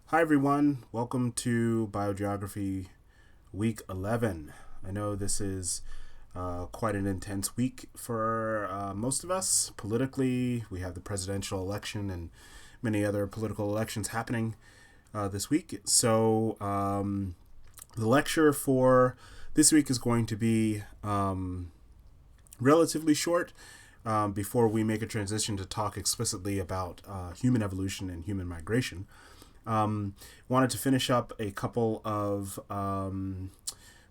Hi, everyone. Welcome to Biogeography Week 11. I know this is quite an intense week for most of us. Politically, we have the presidential election and many other political elections happening this week. So, the lecture for this week is going to be relatively short before we make a transition to talk explicitly about human evolution and human migration. Wanted to finish up a couple of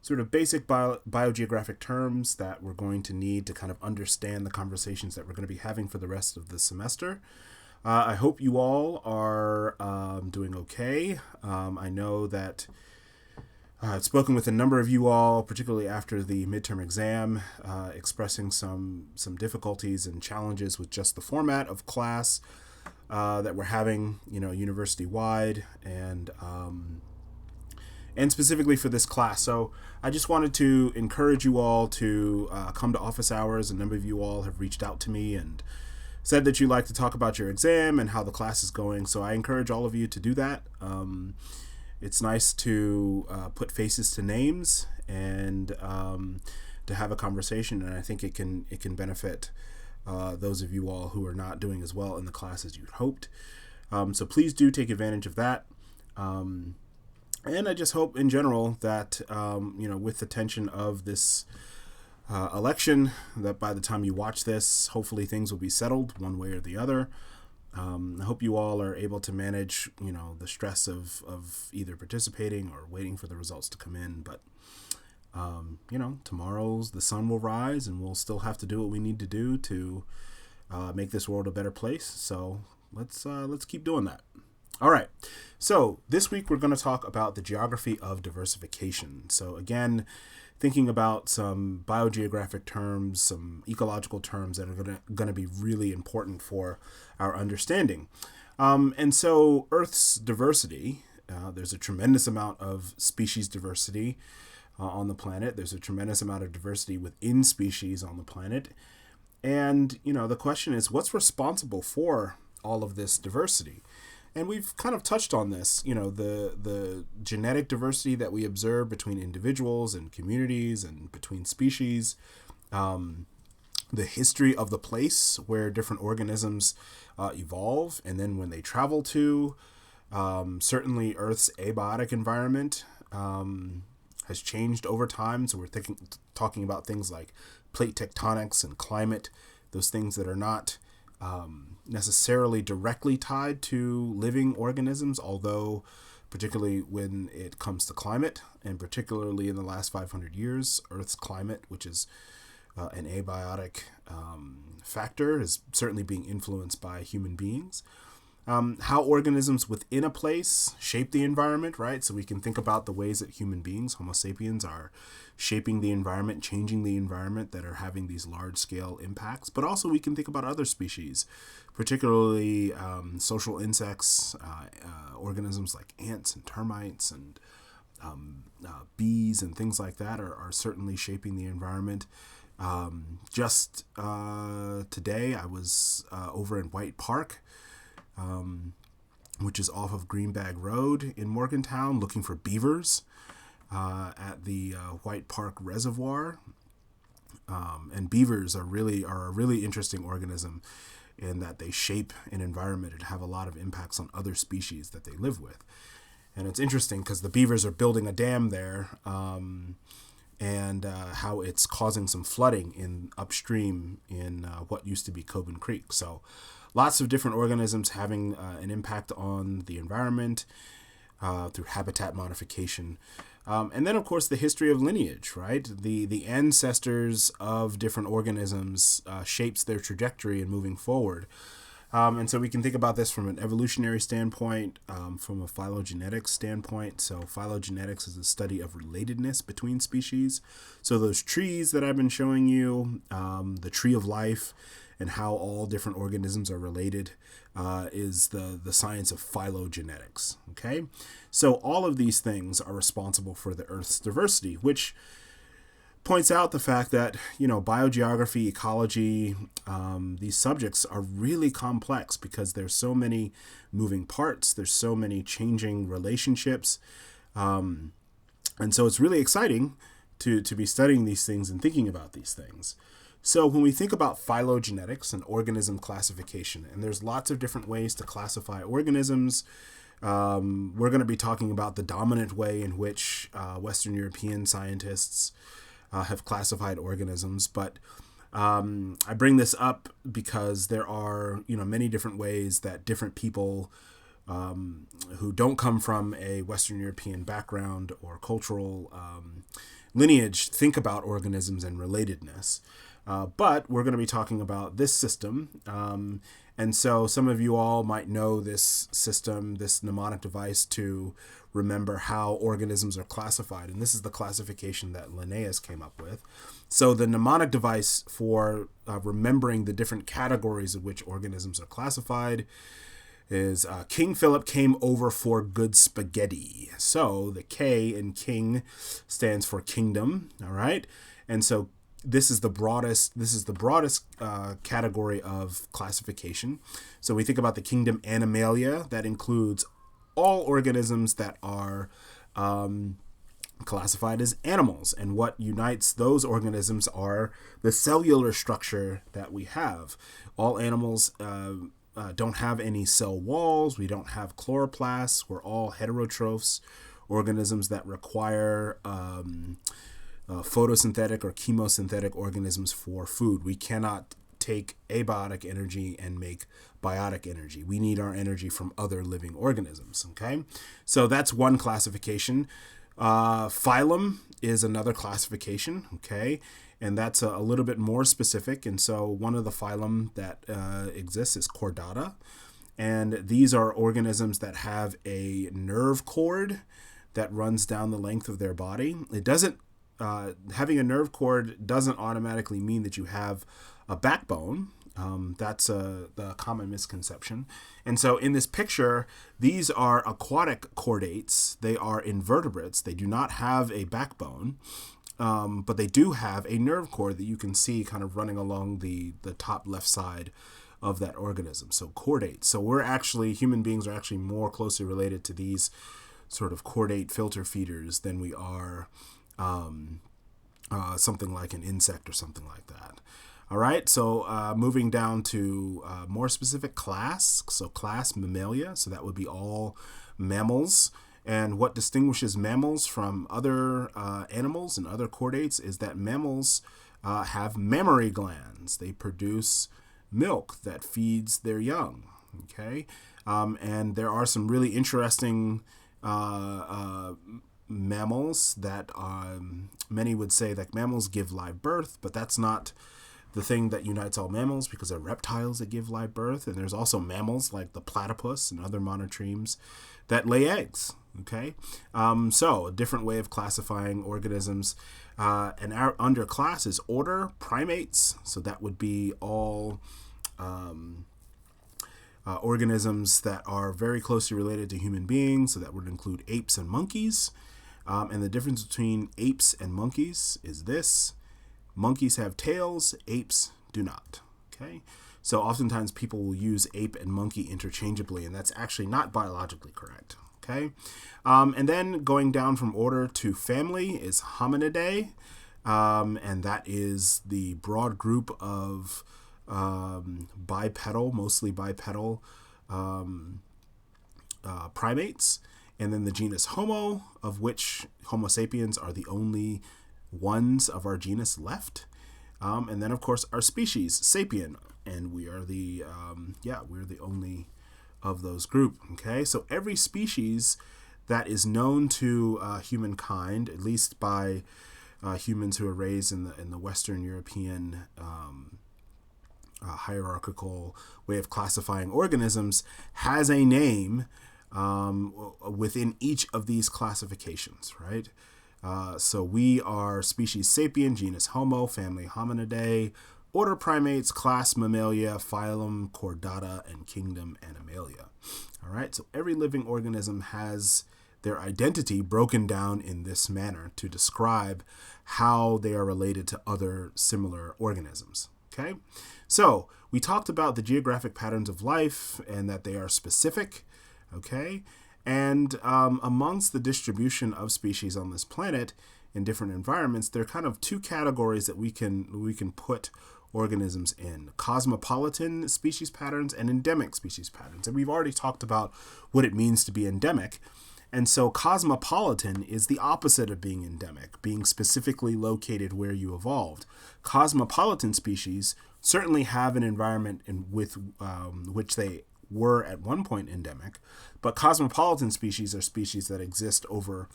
sort of basic biogeographic terms that we're going to need to kind of understand the conversations that we're going to be having for the rest of the semester. I hope you all are doing okay. I know that I've spoken with a number of you all, particularly after the midterm exam, expressing some difficulties and challenges with just the format of class that we're having, university wide, and specifically for this class. So I just wanted to encourage you all to come to office hours. A number of you all have reached out to me and said that you'd like to talk about your exam and how the class is going. So I encourage all of you to do that. It's nice to put faces to names and to have a conversation, and I think it can benefit those of you all who are not doing as well in the class as you'd hoped. So please do take advantage of that. And I just hope in general that, with the tension of this election, that by the time you watch this, hopefully things will be settled one way or the other. I hope you all are able to manage, the stress of either participating or waiting for the results to come in. But, tomorrow's the sun will rise and we'll still have to do what we need to do to make this world a better place. So let's keep doing that. All right. So this week we're going to talk about the geography of diversification. So again, thinking about some biogeographic terms, some ecological terms that are going to be really important for our understanding. And so Earth's diversity, there's a tremendous amount of species diversity on the planet. There's a tremendous amount of diversity within species on the planet. And, the question is, what's responsible for all of this diversity? And we've kind of touched on this, the genetic diversity that we observe between individuals and communities and between species, the history of the place where different organisms evolve, and then when they travel to, certainly Earth's abiotic environment has changed over time. So we're talking about things like plate tectonics and climate, those things that are not necessarily directly tied to living organisms, although particularly when it comes to climate, and particularly in the last 500 years, Earth's climate, which is an abiotic factor, is certainly being influenced by human beings. How organisms within a place shape the environment, right? So we can think about the ways that human beings, Homo sapiens, are shaping the environment, changing the environment, that are having these large-scale impacts. But also we can think about other species, particularly social insects, organisms like ants and termites and bees and things like that are certainly shaping the environment. Just today I was over in White Park, which is off of Greenbag Road in Morgantown, looking for beavers at the White Park Reservoir. And beavers are a really interesting organism in that they shape an environment and have a lot of impacts on other species that they live with. And it's interesting because the beavers are building a dam there, and how it's causing some flooding in upstream in what used to be Coben Creek. So lots of different organisms having an impact on the environment through habitat modification. And then, of course, the history of lineage, right? The ancestors of different organisms shapes their trajectory in moving forward. And so we can think about this from an evolutionary standpoint, from a phylogenetics standpoint. So phylogenetics is the study of relatedness between species. So those trees that I've been showing you, the tree of life, and how all different organisms are related, is the science of phylogenetics. Okay, so all of these things are responsible for the Earth's diversity, which points out the fact that, biogeography, ecology, these subjects are really complex because there's so many moving parts, there's so many changing relationships. And so it's really exciting to be studying these things and thinking about these things. So when we think about phylogenetics and organism classification, and there's lots of different ways to classify organisms, we're going to be talking about the dominant way in which Western European scientists have classified organisms. But I bring this up because there are, many different ways that different people who don't come from a Western European background or cultural lineage think about organisms and relatedness. But we're going to be talking about this system. And so some of you all might know this system, this mnemonic device to remember how organisms are classified. And this is the classification that Linnaeus came up with. So the mnemonic device for remembering the different categories of which organisms are classified is King Philip came over for good spaghetti. So the K in king stands for kingdom. All right. And so this is the broadest category of classification. So we think about the kingdom Animalia. That includes all organisms that are classified as animals. And what unites those organisms are the cellular structure that we have. All animals don't have any cell walls. We don't have chloroplasts. We're all heterotrophs, organisms that require photosynthetic or chemosynthetic organisms for food. We cannot take abiotic energy and make biotic energy. We need our energy from other living organisms. Okay, so that's one classification. Phylum is another classification. Okay, and that's a little bit more specific. And so one of the phylum that exists is Chordata, and these are organisms that have a nerve cord that runs down the length of their body. It doesn't having a nerve cord doesn't automatically mean that you have a backbone. That's the common misconception. And so in this picture, these are aquatic chordates. They are invertebrates. They do not have a backbone, but they do have a nerve cord that you can see kind of running along the top left side of that organism. So chordates. So human beings are actually more closely related to these sort of chordate filter feeders than we are something like an insect or something like that. All right, so moving down to more specific class. So class Mammalia, so that would be all mammals. And what distinguishes mammals from other animals and other chordates is that mammals have mammary glands. They produce milk that feeds their young. Okay, and there are some really interesting mammals that many would say that mammals give live birth, but that's not the thing that unites all mammals, because there are reptiles that give live birth, and there's also mammals like the platypus and other monotremes that lay eggs. Okay, so a different way of classifying organisms. And our underclass is order primates, so that would be all organisms that are very closely related to human beings, so that would include apes and monkeys. And the difference between apes and monkeys is this: monkeys have tails, apes do not. Okay, so oftentimes people will use ape and monkey interchangeably, and that's actually not biologically correct. Okay, and then going down from order to family is Hominidae, and that is the broad group of mostly bipedal primates. And then the genus Homo, of which Homo sapiens are the only ones of our genus left. And then, of course, our species, Sapien, and we are we're the only of those group. Okay, so every species that is known to humankind, at least by humans who are raised in the Western European hierarchical way of classifying organisms, has a name within each of these classifications, right? So we are species Sapien, genus Homo, family Hominidae, order primates, class Mammalia, phylum Chordata, and kingdom Animalia. All right, so every living organism has their identity broken down in this manner to describe how they are related to other similar organisms. Okay, so we talked about the geographic patterns of life and that they are specific. Okay, and amongst the distribution of species on this planet in different environments, there are kind of two categories that we can put organisms in: cosmopolitan species patterns and endemic species patterns. And we've already talked about what it means to be endemic. And so cosmopolitan is the opposite of being endemic, being specifically located where you evolved. Cosmopolitan species certainly have an environment with which they were at one point endemic, but cosmopolitan species are species that exist over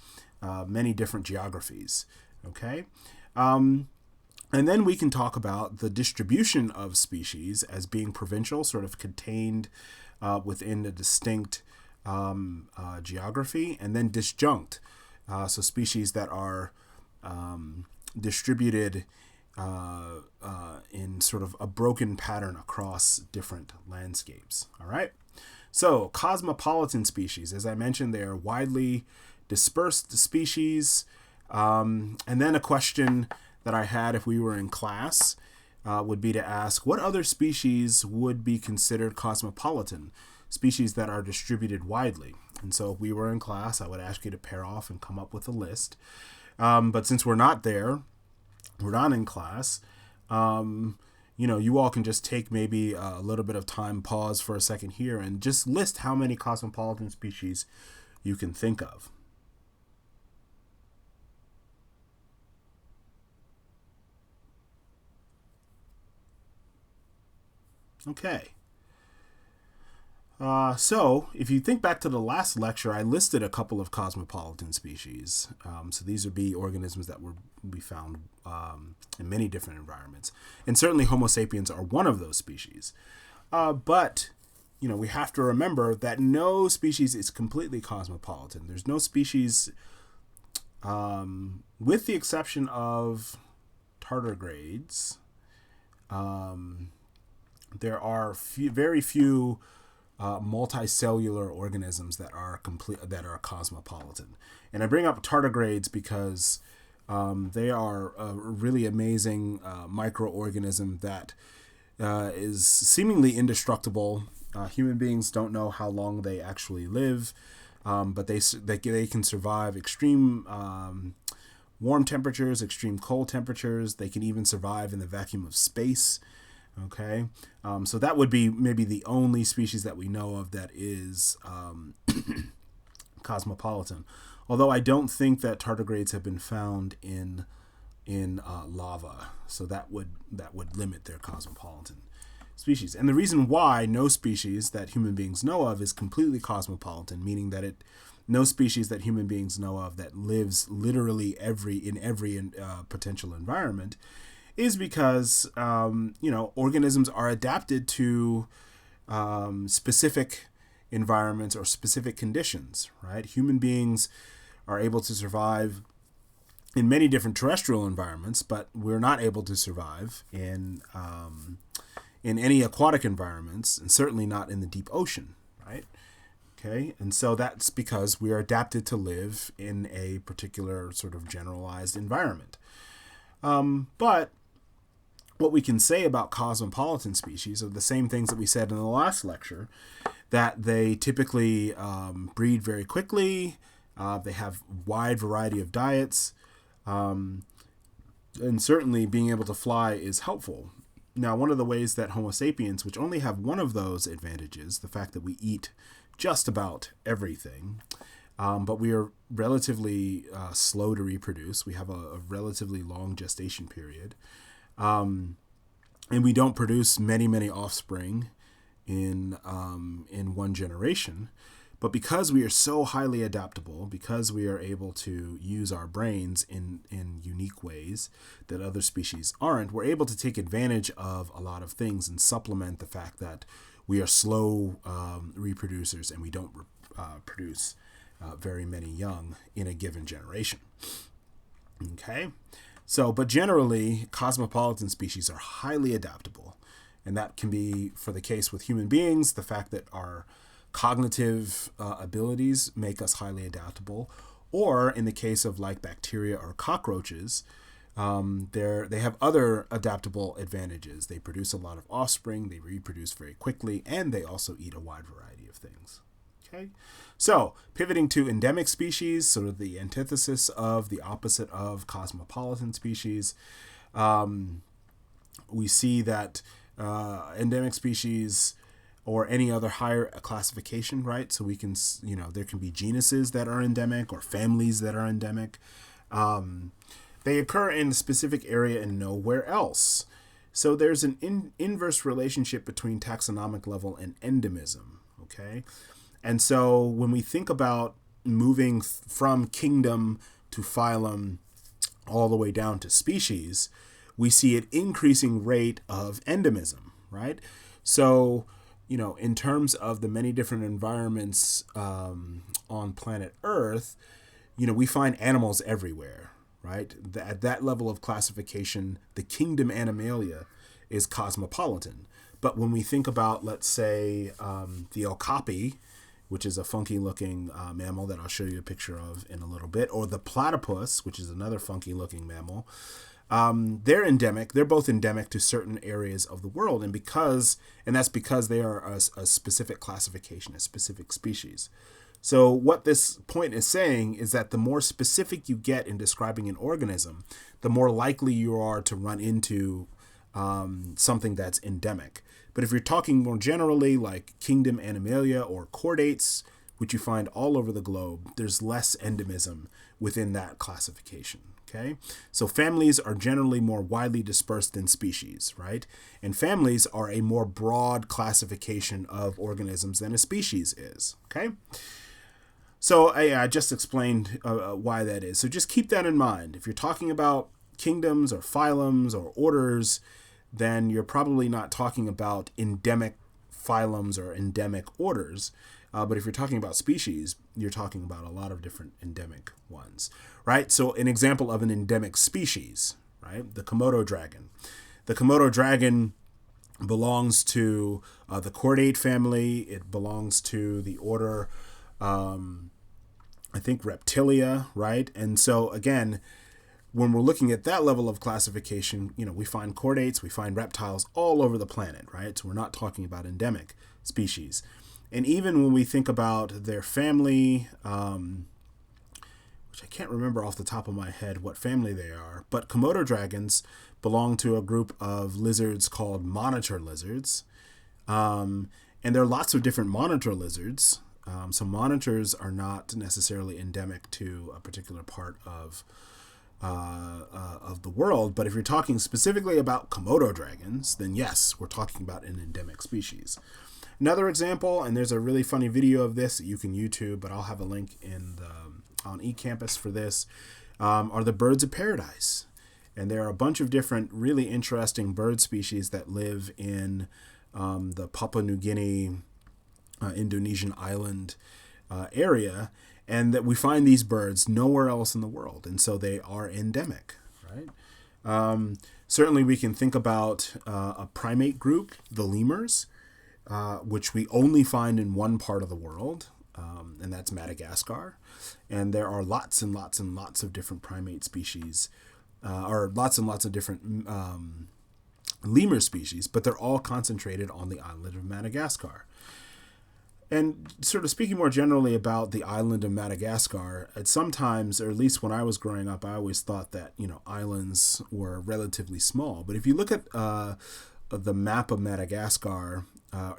many different geographies. Okay? And then we can talk about the distribution of species as being provincial, sort of contained within a distinct geography, and then disjunct, so species that are distributed in sort of a broken pattern across different landscapes. All right. So cosmopolitan species, as I mentioned, they are widely dispersed species. And then a question that I had if we were in class would be to ask, what other species would be considered cosmopolitan? Species that are distributed widely. And so if we were in class, I would ask you to pair off and come up with a list. But since we're not there, we're not in class, you all can just take maybe a little bit of time, pause for a second here, and just list how many cosmopolitan species you can think of. Okay. So if you think back to the last lecture, I listed a couple of cosmopolitan species. So these would be organisms that we found in many different environments. And certainly Homo sapiens are one of those species. But we have to remember that no species is completely cosmopolitan. There's no species, with the exception of tardigrades, there are very few multicellular organisms that are cosmopolitan. And I bring up tardigrades because they are a really amazing microorganism that is seemingly indestructible. Human beings don't know how long they actually live, but they can survive extreme warm temperatures, extreme cold temperatures. They can even survive in the vacuum of space. Okay, so that would be maybe the only species that we know of that is cosmopolitan. Although I don't think that tardigrades have been found in lava, so that would limit their cosmopolitan species. And the reason why no species that human beings know of is completely cosmopolitan, meaning that no species that human beings know of that lives literally in every potential environment, is because organisms are adapted to specific environments or specific conditions, right? Human beings are able to survive in many different terrestrial environments, but we're not able to survive in any aquatic environments, and certainly not in the deep ocean, right? Okay, and so that's because we are adapted to live in a particular sort of generalized environment. But what we can say about cosmopolitan species are the same things that we said in the last lecture, that they typically breed very quickly, they have wide variety of diets, and certainly being able to fly is helpful. Now, one of the ways that Homo sapiens, which only have one of those advantages, the fact that we eat just about everything, but we are relatively slow to reproduce. We have a relatively long gestation period. And we don't produce many offspring in one generation. But because we are so highly adaptable, because we are able to use our brains in unique ways that other species aren't, we're able to take advantage of a lot of things and supplement the fact that we are slow reproducers and we don't produce very many young in a given generation. Okay? So, but generally, cosmopolitan species are highly adaptable. And that can be, for the case with human beings, the fact that our cognitive abilities make us highly adaptable. Or in the case of like bacteria or cockroaches, they have other adaptable advantages. They produce a lot of offspring, they reproduce very quickly, and they also eat a wide variety of things. Okay, so pivoting to endemic species, sort of the antithesis of the opposite of cosmopolitan species, we see that endemic species or any other higher classification, right? So we can, there can be genuses that are endemic or families that are endemic. They occur in a specific area and nowhere else. So there's an inverse relationship between taxonomic level and endemism, okay? And so when we think about moving from kingdom to phylum all the way down to species, we see an increasing rate of endemism, right? So, in terms of the many different environments on planet Earth, we find animals everywhere, right? At that level of classification, the kingdom Animalia is cosmopolitan. But when we think about, let's say, the okapi, which is a funky-looking mammal that I'll show you a picture of in a little bit, or the platypus, which is another funky-looking mammal, they're endemic. They're both endemic to certain areas of the world, and that's because they are a specific classification, a specific species. So what this point is saying is that the more specific you get in describing an organism, the more likely you are to run into something that's endemic. But if you're talking more generally, like kingdom Animalia or chordates, which you find all over the globe, there's less endemism within that classification. Okay, so families are generally more widely dispersed than species, right? And families are a more broad classification of organisms than a species is. Okay, so I just explained why that is. So just keep that in mind. If you're talking about kingdoms or phylums or orders, then you're probably not talking about endemic phylums or endemic orders. But if you're talking about species, you're talking about a lot of different endemic ones, right? So an example of an endemic species, right? The Komodo dragon. The Komodo dragon belongs to the chordate family. It belongs to the order, I think, Reptilia, right? And so again, when we're looking at that level of classification, we find chordates, we find reptiles all over the planet, right? So we're not talking about endemic species. And even when we think about their family, which I can't remember off the top of my head what family they are, but Komodo dragons belong to a group of lizards called monitor lizards. And there are lots of different monitor lizards. So monitors are not necessarily endemic to a particular part of the world. But if you're talking specifically about Komodo dragons, then yes, we're talking about an endemic species. Another example, and there's a really funny video of this that you can YouTube, but I'll have a link on eCampus for this, are the birds of paradise. And there are a bunch of different really interesting bird species that live in the Papua New Guinea, Indonesian island area, and that we find these birds nowhere else in the world, and so they are endemic, right? Certainly we can think about a primate group, the lemurs, which we only find in one part of the world, and that's Madagascar. And there are lots and lots and lots of different primate species, or lots and lots of different lemur species, but they're all concentrated on the island of Madagascar. And sort of speaking more generally about the island of Madagascar, at sometimes, or at least when I was growing up, I always thought that, islands were relatively small. But if you look at the map of Madagascar,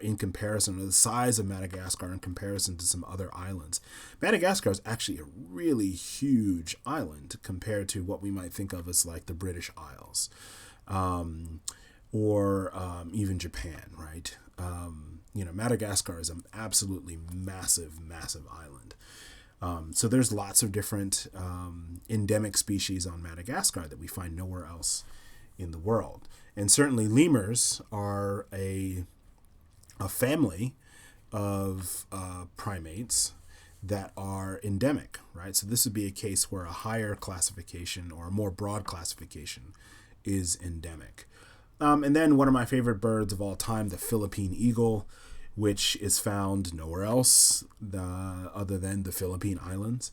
in comparison, or the size of Madagascar in comparison to some other islands, Madagascar is actually a really huge island compared to what we might think of as like the British Isles, or even Japan, right? Madagascar is an absolutely massive, massive island. So there's lots of different endemic species on Madagascar that we find nowhere else in the world. And certainly lemurs are a family of primates that are endemic, right? So this would be a case where a higher classification or a more broad classification is endemic. And then one of my favorite birds of all time, the Philippine eagle, which is found nowhere else other than the Philippine Islands.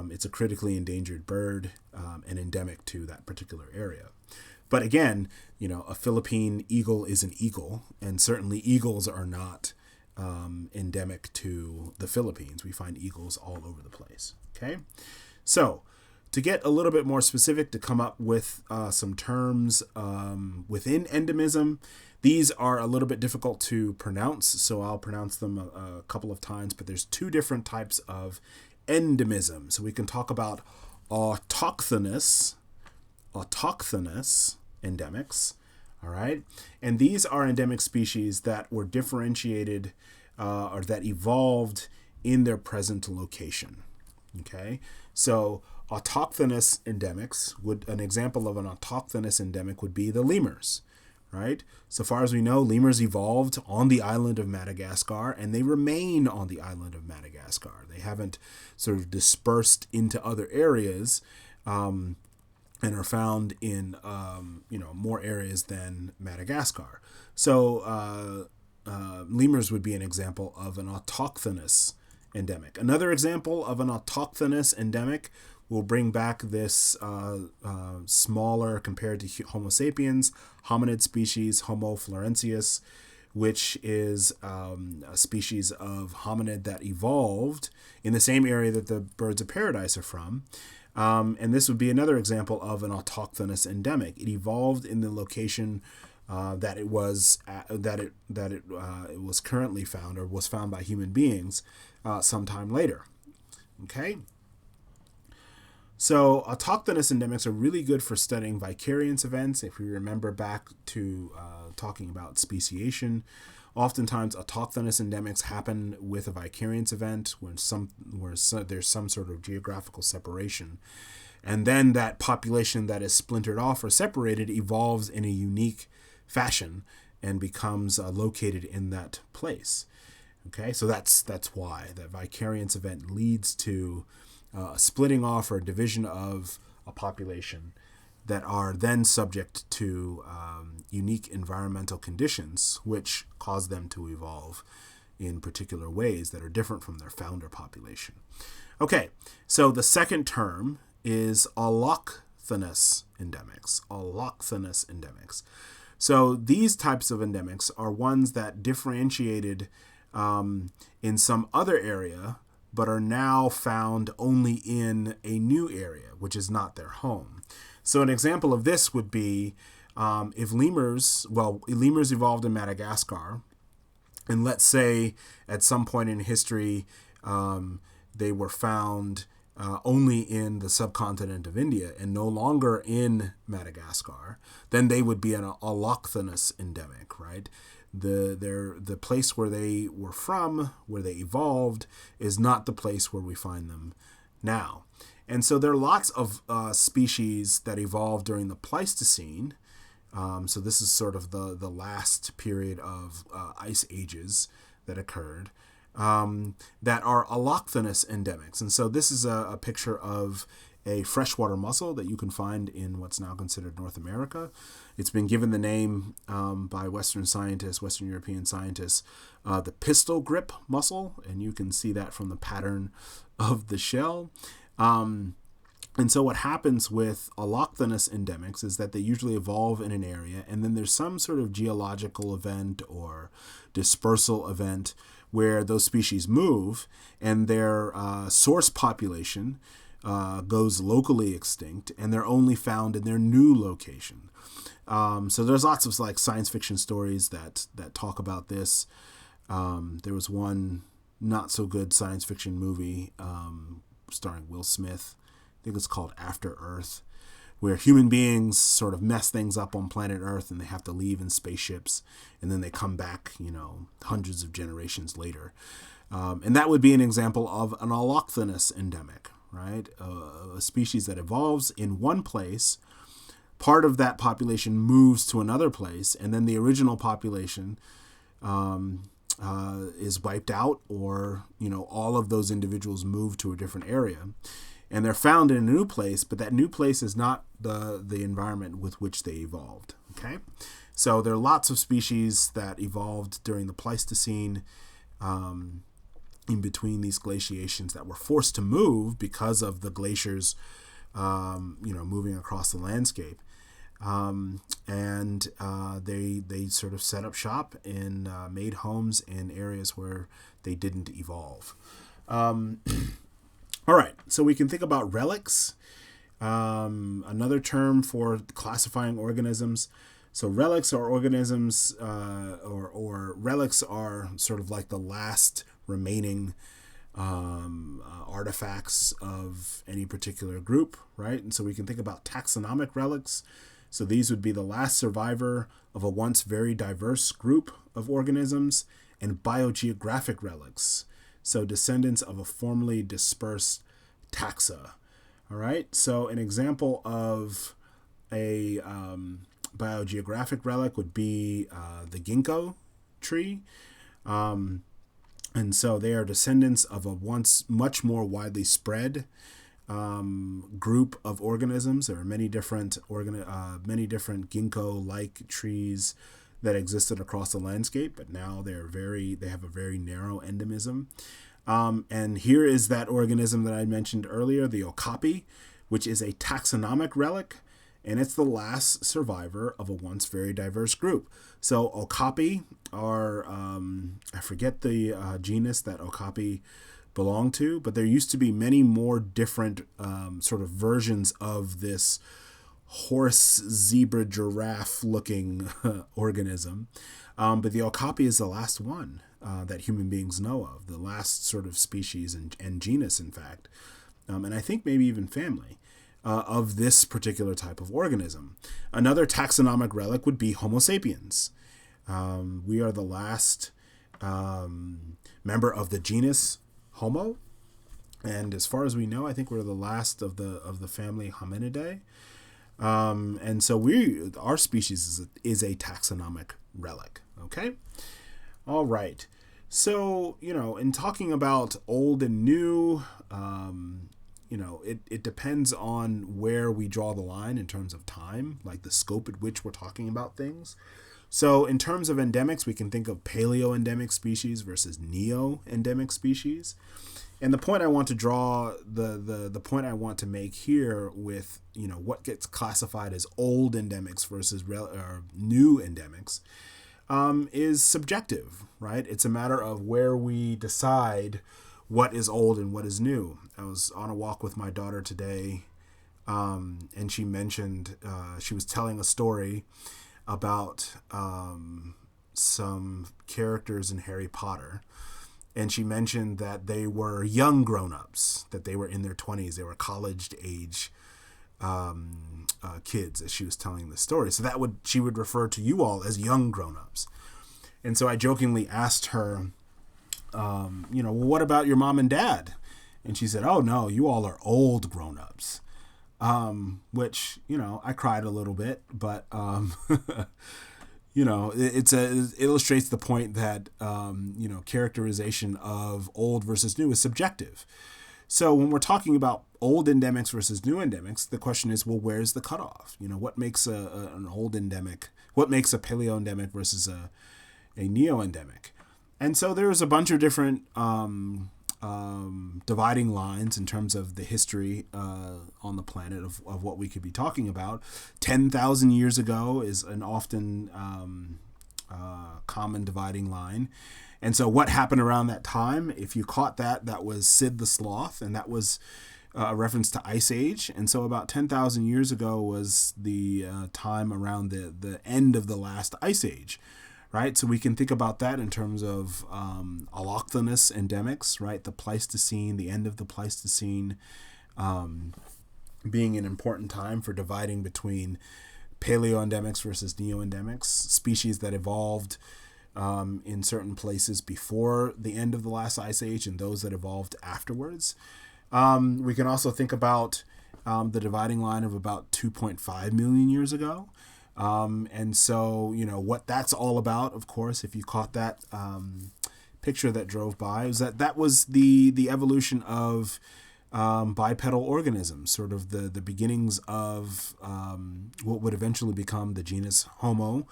It's a critically endangered bird and endemic to that particular area. But again, a Philippine eagle is an eagle, and certainly eagles are not endemic to the Philippines. We find eagles all over the place. Okay, so to get a little bit more specific, to come up with some terms within endemism, these are a little bit difficult to pronounce, so I'll pronounce them a couple of times, but there's two different types of endemism. So we can talk about autochthonous endemics, all right? And these are endemic species that were differentiated or that evolved in their present location, okay? So autochthonous endemics an example of an autochthonous endemic would be the lemurs, right? So far as we know, lemurs evolved on the island of Madagascar, and they remain on the island of Madagascar. They haven't sort of dispersed into other areas, and are found in more areas than Madagascar. So lemurs would be an example of an autochthonous endemic. Another example of an autochthonous endemic will bring back this smaller, compared to Homo sapiens, hominid species, Homo florensis, which is a species of hominid that evolved in the same area that the birds of paradise are from. And this would be another example of an autochthonous endemic. It evolved in the location that it was currently found, or was found by human beings sometime later. Okay. So autochthonous endemics are really good for studying vicariance events. If we remember back to talking about speciation, oftentimes autochthonous endemics happen with a vicariance event where there's some sort of geographical separation. And then that population that is splintered off or separated evolves in a unique fashion and becomes located in that place. Okay, so that's why that vicariance event leads to a splitting off or division of a population that are then subject to unique environmental conditions which cause them to evolve in particular ways that are different from their founder population. Okay, so the second term is allochthonous endemics. Allochthonous endemics. So these types of endemics are ones that differentiated in some other area, but are now found only in a new area, which is not their home. So an example of this would be if lemurs evolved in Madagascar, and let's say at some point in history they were found only in the subcontinent of India and no longer in Madagascar, then they would be an allochthonous endemic, right? The place where they were from, where they evolved, is not the place where we find them now. And so there are lots of species that evolved during the Pleistocene. So this is sort of the last period of ice ages that occurred, that are allochthonous endemics. And so this is a picture of a freshwater mussel that you can find in what's now considered North America. It's been given the name by Western European scientists, the pistol grip mussel, and you can see that from the pattern of the shell. And so what happens with allochthonous endemics is that they usually evolve in an area, and then there's some sort of geological event or dispersal event where those species move, and their source population goes locally extinct, and they're only found in their new location. So there's lots of science fiction stories that talk about this. There was one not so good science fiction movie starring Will Smith. I think it's called After Earth, where human beings sort of mess things up on planet Earth and they have to leave in spaceships, and then they come back, hundreds of generations later. And that would be an example of an allochthonous endemic, right? A species that evolves in one place, part of that population moves to another place, and then the original population is wiped out, or all of those individuals move to a different area, and they're found in a new place, but that new place is not the environment with which they evolved. Okay, So there are lots of species that evolved during the Pleistocene, in between these glaciations, that were forced to move because of the glaciers, moving across the landscape. They sort of set up shop and made homes in areas where they didn't evolve. All right, so we can think about relics, another term for classifying organisms. So relics are organisms, or relics are sort of like the last remaining artifacts of any particular group, right? And so we can think about taxonomic relics. So these would be the last survivor of a once very diverse group of organisms, and biogeographic relics. So descendants of a formerly dispersed taxa. All right. So an example of a biogeographic relic would be the ginkgo tree. And so they are descendants of a once much more widely spread group of organisms. There are many different ginkgo-like trees that existed across the landscape, but now they have a very narrow endemism. And here is that organism that I mentioned earlier, the okapi, which is a taxonomic relic, and it's the last survivor of a once very diverse group. So okapi are, I forget the genus that okapi belong to, but there used to be many more different sort of versions of this horse, zebra, giraffe looking organism. But the okapi is the last one that human beings know of, the last sort of species and genus, in fact, and I think maybe even family of this particular type of organism. Another taxonomic relic would be Homo sapiens. We are the last member of the genus Homo, and as far as we know, I think we're the last of the family Hominidae. And so our species is a taxonomic relic. Okay. All right. So, in talking about old and new, it depends on where we draw the line in terms of time, like the scope at which we're talking about things. So in terms of endemics, we can think of paleo-endemic species versus neo-endemic species. And the point I want to draw, the point I want to make here with, what gets classified as old endemics versus new endemics, is subjective, right? It's a matter of where we decide what is old and what is new. I was on a walk with my daughter today, and she mentioned, she was telling a story about some characters in Harry Potter. And she mentioned that they were young grown-ups, that they were in their 20s. They were college-age kids, as she was telling the story. So she would refer to you all as young grown-ups. And so I jokingly asked her, well, what about your mom and dad? And she said, oh, no, you all are old grown-ups. Which, I cried a little bit, but, it illustrates the point that, characterization of old versus new is subjective. So when we're talking about old endemics versus new endemics, the question is, well, where's the cutoff? What makes an old endemic? What makes a paleo-endemic versus a neo-endemic? And so there's a bunch of different dividing lines in terms of the history on the planet of what we could be talking about. 10,000 years ago is an often common dividing line. And so what happened around that time, if you caught that was Sid the Sloth, and that was a reference to Ice Age. And so about 10,000 years ago was the time around the end of the last Ice Age. Right, so we can think about that in terms of allochthonous endemics, right? The Pleistocene, the end of the Pleistocene, being an important time for dividing between paleo-endemics versus neo-endemics, species that evolved in certain places before the end of the last ice age and those that evolved afterwards. We can also think about the dividing line of about 2.5 million years ago. And so, what that's all about, of course, if you caught that picture that drove by, is that was the evolution of bipedal organisms, sort of the beginnings of what would eventually become the genus Homo,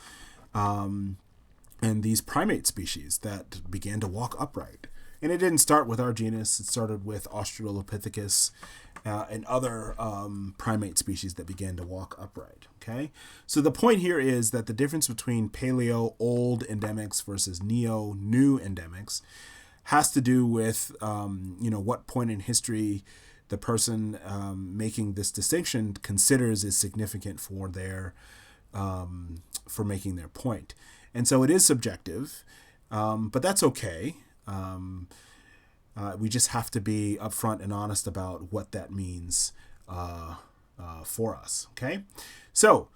and these primate species that began to walk upright. And it didn't start with our genus. It started with Australopithecus and other primate species that began to walk upright. Okay, so the point here is that the difference between paleo old endemics versus neo new endemics has to do with what point in history the person making this distinction considers is significant for their for making their point. And so it is subjective, but that's okay. We just have to be upfront and honest about what that means for us. Okay, so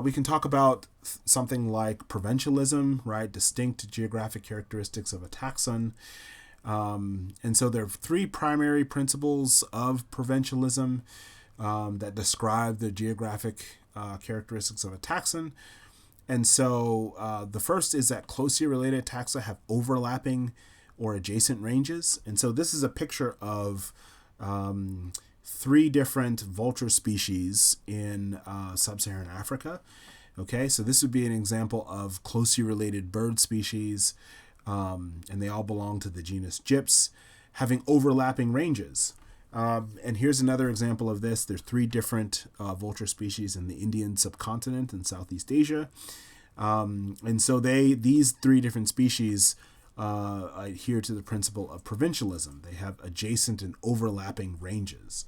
we can talk about something like provincialism, right? Distinct geographic characteristics of a taxon. And so there are three primary principles of provincialism that describe the geographic characteristics of a taxon. And so the first is that closely related taxa have overlapping or adjacent ranges. And so this is a picture of three different vulture species in sub-Saharan Africa. Okay, so this would be an example of closely related bird species, and they all belong to the genus Gyps, having overlapping ranges. And here's another example of this. There's three different vulture species in the Indian subcontinent in Southeast Asia. And so these three different species adhere to the principle of provincialism. They have adjacent and overlapping ranges.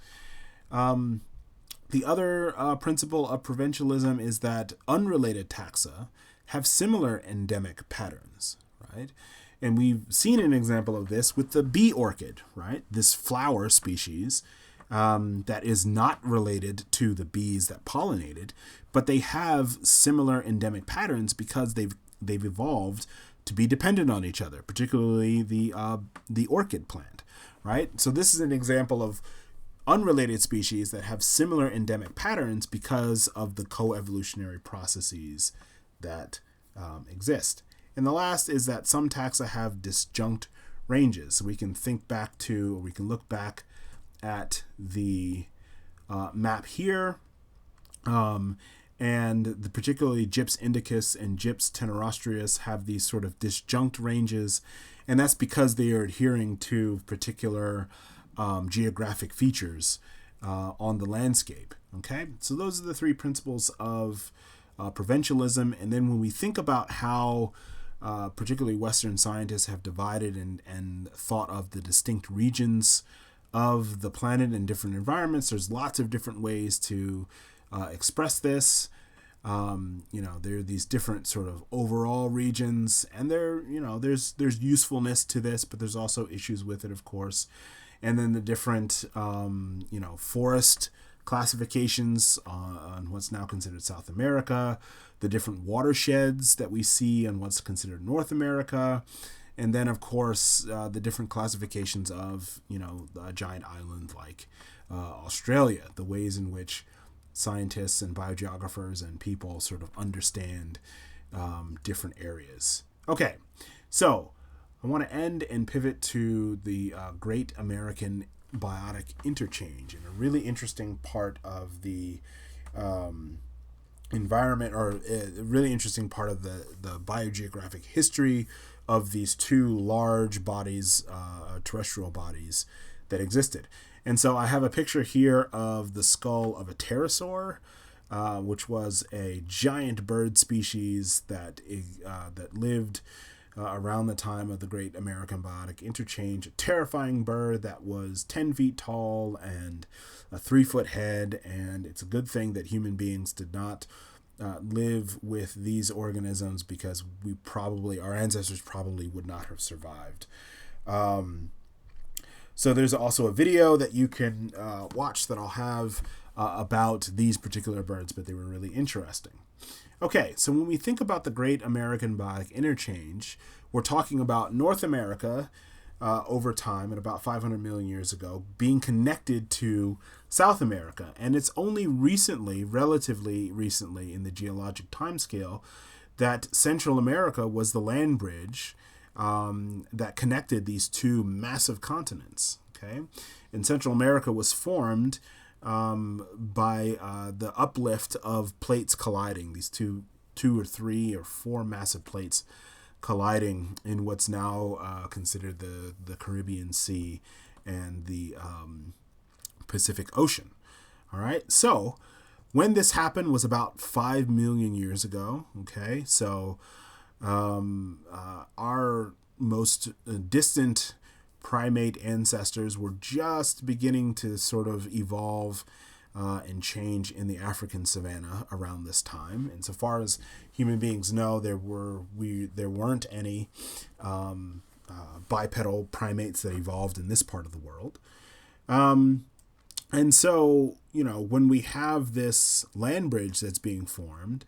The other principle of provincialism is that unrelated taxa have similar endemic patterns, right? And we've seen an example of this with the bee orchid, right? This flower species that is not related to the bees that pollinated, but they have similar endemic patterns because they've evolved to be dependent on each other, particularly the orchid plant, right? So this is an example of unrelated species that have similar endemic patterns because of the coevolutionary processes that exist. And the last is that some taxa have disjunct ranges. So we can look back at the map here, and particularly Gyps indicus and Gyps tenerostrius have these sort of disjunct ranges, and that's because they are adhering to particular geographic features on the landscape. Okay, so those are the three principles of provincialism. And then when we think about how particularly Western scientists have divided and thought of the distinct regions of the planet in different environments, there's lots of different ways to express this. There are these different sort of overall regions, and there's usefulness to this, but there's also issues with it, of course. And then the different forest classifications on what's now considered South America, the different watersheds that we see on what's considered North America, and then of course the different classifications of a giant island like Australia, the ways in which scientists and biogeographers and people sort of understand different areas. Okay, so I want to end and pivot to the Great American Biotic Interchange, and a really interesting part of the environment, or a really interesting part of the biogeographic history of these two large bodies, terrestrial bodies that existed. And so I have a picture here of the skull of a pterosaur, which was a giant bird species that lived around the time of the Great American Biotic Interchange. A terrifying bird that was 10 feet tall and a 3-foot head, and it's a good thing that human beings did not live with these organisms, because our ancestors probably would not have survived. So there's also a video that you can watch that I'll have about these particular birds, but they were really interesting. Okay, so when we think about the Great American Biotic Interchange, we're talking about North America over time, at about 500 million years ago, being connected to South America. And it's only relatively recently in the geologic timescale, that Central America was the land bridge that connected these two massive continents. Okay, and Central America was formed by the uplift of plates colliding, these two 2 or 3 or 4 massive plates colliding in what's now considered the Caribbean Sea and the Pacific Ocean. All right, so when this happened was about 5 million years ago. Okay, so our most distant primate ancestors were just beginning to sort of evolve and change in the African savanna around this time. And so far as human beings know, there weren't any bipedal primates that evolved in this part of the world. And so, when we have this land bridge that's being formed,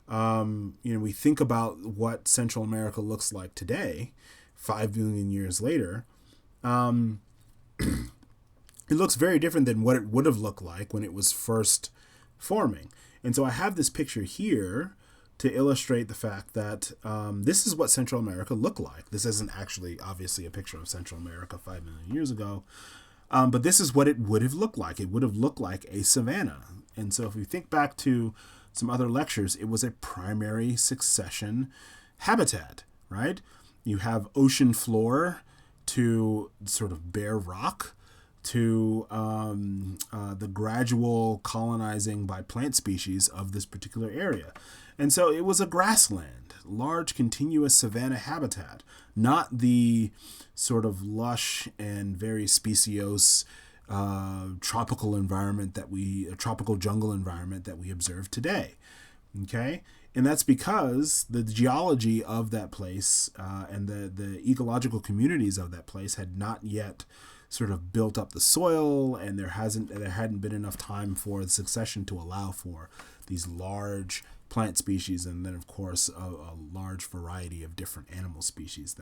we think about what Central America looks like today, 5 million years later. It looks very different than what it would have looked like when it was first forming. And so I have this picture here to illustrate the fact that this is what Central America looked like. This isn't actually, obviously, a picture of Central America 5 million years ago, but this is what it would have looked like. It would have looked like a savanna. And so if we think back to some other lectures, it was a primary succession habitat, right? You have ocean floor to sort of bare rock, to the gradual colonizing by plant species of this particular area. And so it was a grassland, large continuous savanna habitat, not the sort of lush and very speciose tropical jungle environment that we observe today. Okay? And that's because the geology of that place and the ecological communities of that place had not yet sort of built up the soil, and there hadn't been enough time for the succession to allow for these large plant species, and then of course a large variety of different animal species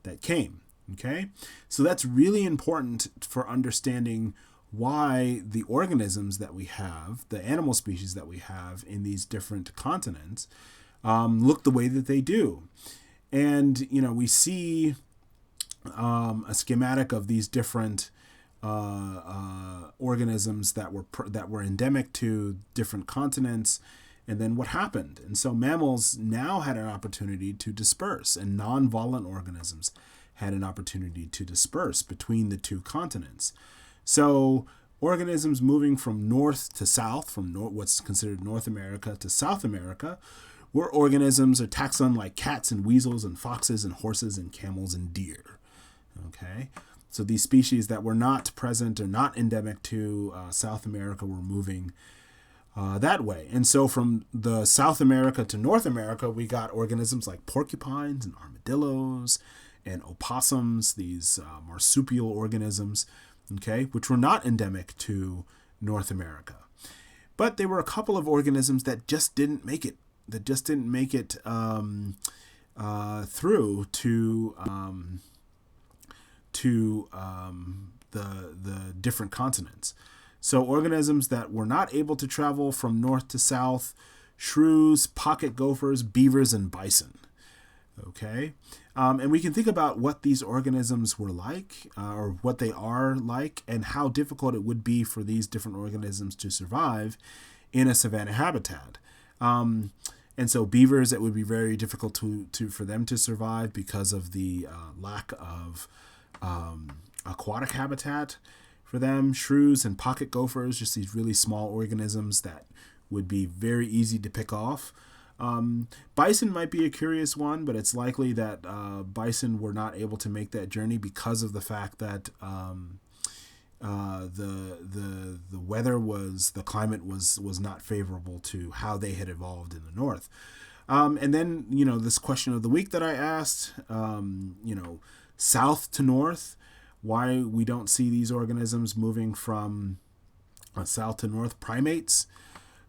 that came. Okay, so that's really important for understanding why the organisms that we have, the animal species that we have in these different continents, look the way that they do. And we see a schematic of these different organisms that were endemic to different continents, and then what happened. And so mammals now had an opportunity to disperse, and non-volant organisms had an opportunity to disperse between the two continents. So organisms moving from north to south, from what's considered North America to South America, were organisms or taxon like cats and weasels and foxes and horses and camels and deer. Okay, so these species that were not present or not endemic to South America were moving that way. And so from the South America to North America, we got organisms like porcupines and armadillos and opossums, these marsupial organisms, okay, which were not endemic to North America. But there were a couple of organisms that just didn't make it, through to the different continents. So organisms that were not able to travel from north to south: shrews, pocket gophers, beavers, and bison. Okay, and we can think about what these organisms were like, or what they are like, and how difficult it would be for these different organisms to survive in a savanna habitat. And so beavers, it would be very difficult for them to survive because of the lack of aquatic habitat for them. Shrews and pocket gophers, just these really small organisms that would be very easy to pick off. Bison might be a curious one, but it's likely that bison were not able to make that journey because of the fact that the weather the climate was not favorable to how they had evolved in the north. And then, this question of the week that I asked, south to north, why we don't see these organisms moving from south to north, primates.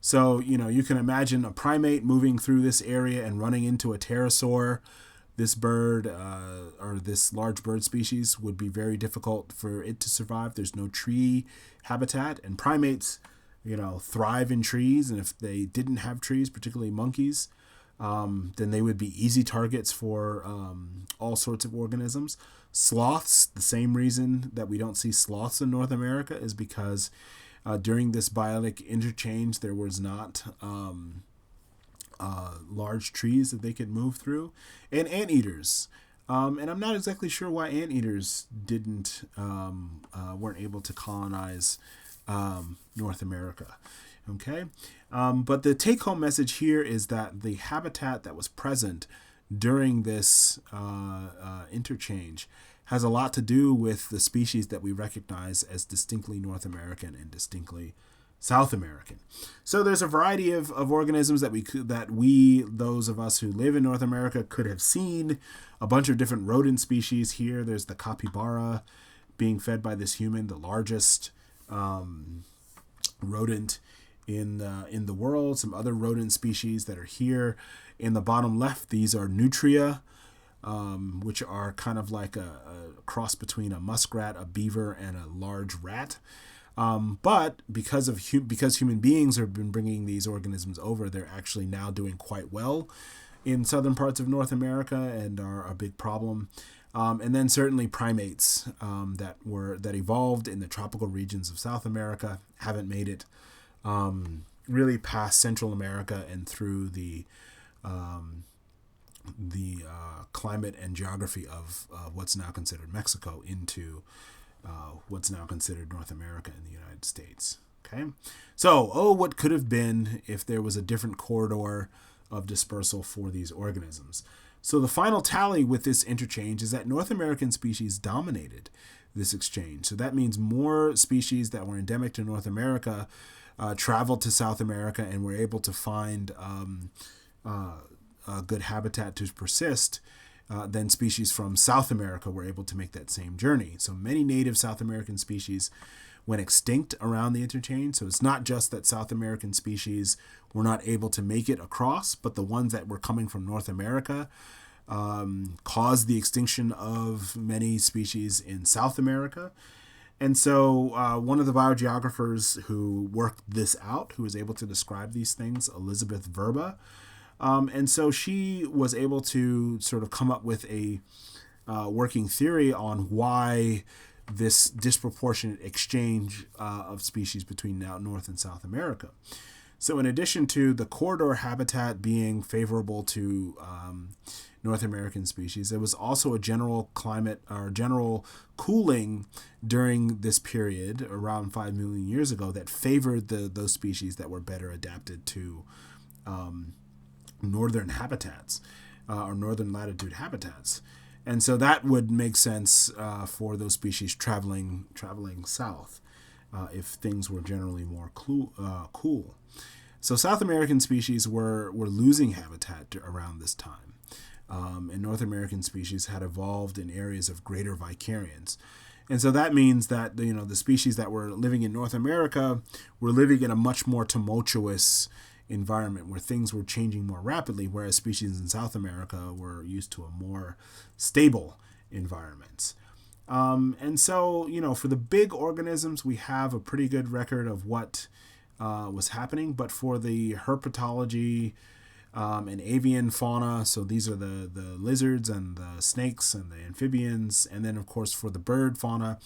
So, you can imagine a primate moving through this area and running into a pterosaur. This bird or this large bird species would be very difficult for it to survive. There's no tree habitat, and primates, thrive in trees. And if they didn't have trees, particularly monkeys, then they would be easy targets for all sorts of organisms. Sloths, the same reason that we don't see sloths in North America is because during this biotic interchange, there was not large trees that they could move through, and anteaters. And I'm not exactly sure why anteaters weren't able to colonize North America. Okay, but the take-home message here is that the habitat that was present during this interchange has a lot to do with the species that we recognize as distinctly North American and distinctly South American. So there's a variety of organisms those of us who live in North America could have seen. A bunch of different rodent species here. There's the capybara being fed by this human, the largest rodent in the world. Some other rodent species that are here. In the bottom left, these are nutria, which are kind of like a cross between a muskrat, a beaver, and a large rat. But because human beings have been bringing these organisms over, they're actually now doing quite well in southern parts of North America and are a big problem. And then certainly primates that evolved in the tropical regions of South America haven't made it really past Central America and through the climate and geography of what's now considered Mexico into what's now considered North America in the United States. Okay, so what could have been if there was a different corridor of dispersal for these organisms? So the final tally with this interchange is that North American species dominated this exchange. So that means more species that were endemic to North America traveled to South America and were able to find a good habitat to persist. Then species from South America were able to make that same journey. So many native South American species went extinct around the interchange. So it's not just that South American species were not able to make it across, but the ones that were coming from North America caused the extinction of many species in South America. And so one of the biogeographers who worked this out, who was able to describe these things, Elizabeth Verba, and so she was able to sort of come up with a working theory on why this disproportionate exchange of species between now North and South America. So in addition to the corridor habitat being favorable to North American species, there was also a general climate or general cooling during this period around 5 million years ago that favored those species that were better adapted to northern habitats or northern latitude habitats. And so that would make sense for those species traveling south if things were generally more cool. So South American species were losing habitat around this time. And North American species had evolved in areas of greater vicariance. And so that means that the species that were living in North America were living in a much more tumultuous environment where things were changing more rapidly, whereas species in South America were used to a more stable environment. And so, for the big organisms, we have a pretty good record of what was happening, but for the herpetology and avian fauna, so these are the lizards and the snakes and the amphibians, and then of course for the bird fauna,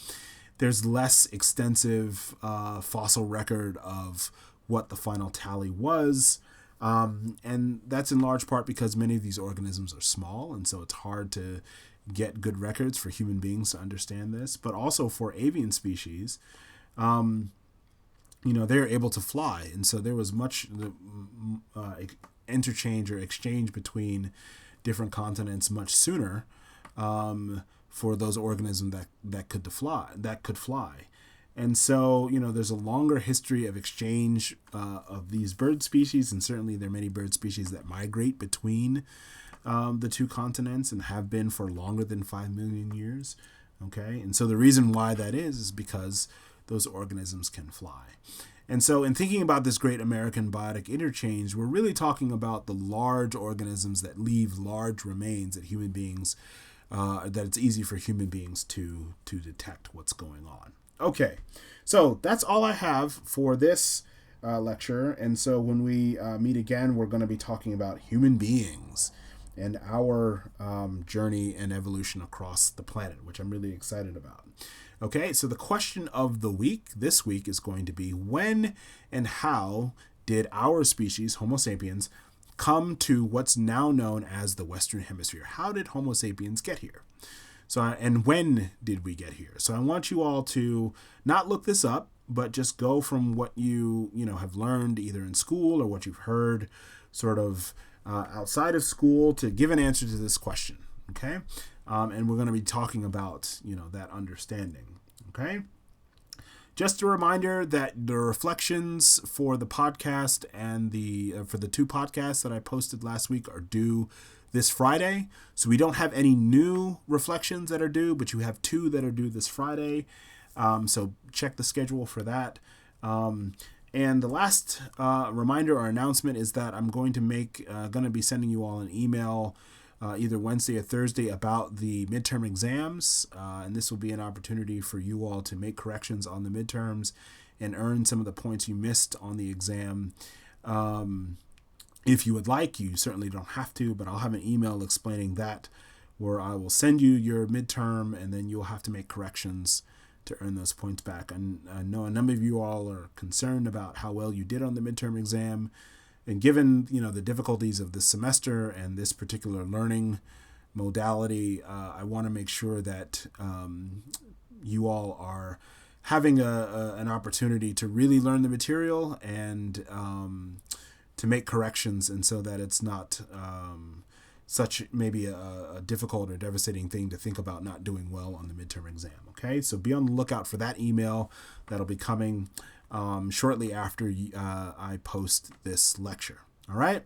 there's less extensive fossil record of what the final tally was, and that's in large part because many of these organisms are small, and so it's hard to get good records for human beings to understand this, but also for avian species, they're able to fly, and so there was much interchange or exchange between different continents much sooner for those organisms that could fly. And so, there's a longer history of exchange of these bird species, and certainly there are many bird species that migrate between the two continents and have been for longer than 5 million years. Okay, and so the reason why that is because those organisms can fly. And so in thinking about this great American biotic interchange, we're really talking about the large organisms that leave large remains that human beings, that it's easy for human beings to detect what's going on. Okay, so that's all I have for this lecture. And so when we meet again, we're going to be talking about human beings and our journey and evolution across the planet, which I'm really excited about. Okay, so the question of the week this week is going to be, when and how did our species, Homo sapiens, come to what's now known as the Western Hemisphere. How did Homo sapiens get here? So, and when did we get here? So I want you all to not look this up, but just go from what you have learned either in school or what you've heard sort of outside of school to give an answer to this question. Okay. And we're going to be talking about, that understanding. Okay. Just a reminder that the reflections for the podcast and for the 2 podcasts that I posted last week are due this Friday. So we don't have any new reflections that are due, but you have 2 that are due this Friday. So check the schedule for that. And the last reminder or announcement is that I'm going to be sending you all an email either Wednesday or Thursday about the midterm exams. And this will be an opportunity for you all to make corrections on the midterms and earn some of the points you missed on the exam. If you would like, you certainly don't have to, but I'll have an email explaining that where I will send you your midterm and then you'll have to make corrections to earn those points back. And I know a number of you all are concerned about how well you did on the midterm exam. And given, the difficulties of this semester and this particular learning modality, I want to make sure that you all are having an opportunity to really learn the material and to make corrections, and so that it's not such maybe a difficult or devastating thing to think about not doing well on the midterm exam. Okay, so be on the lookout for that email that'll be coming shortly after I post this lecture. All right.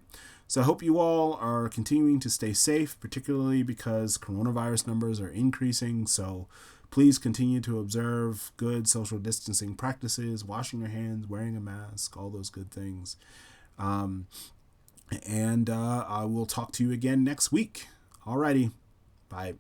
So I hope you all are continuing to stay safe, particularly because coronavirus numbers are increasing. So please continue to observe good social distancing practices, washing your hands, wearing a mask, all those good things. And I will talk to you again next week. All righty. Bye.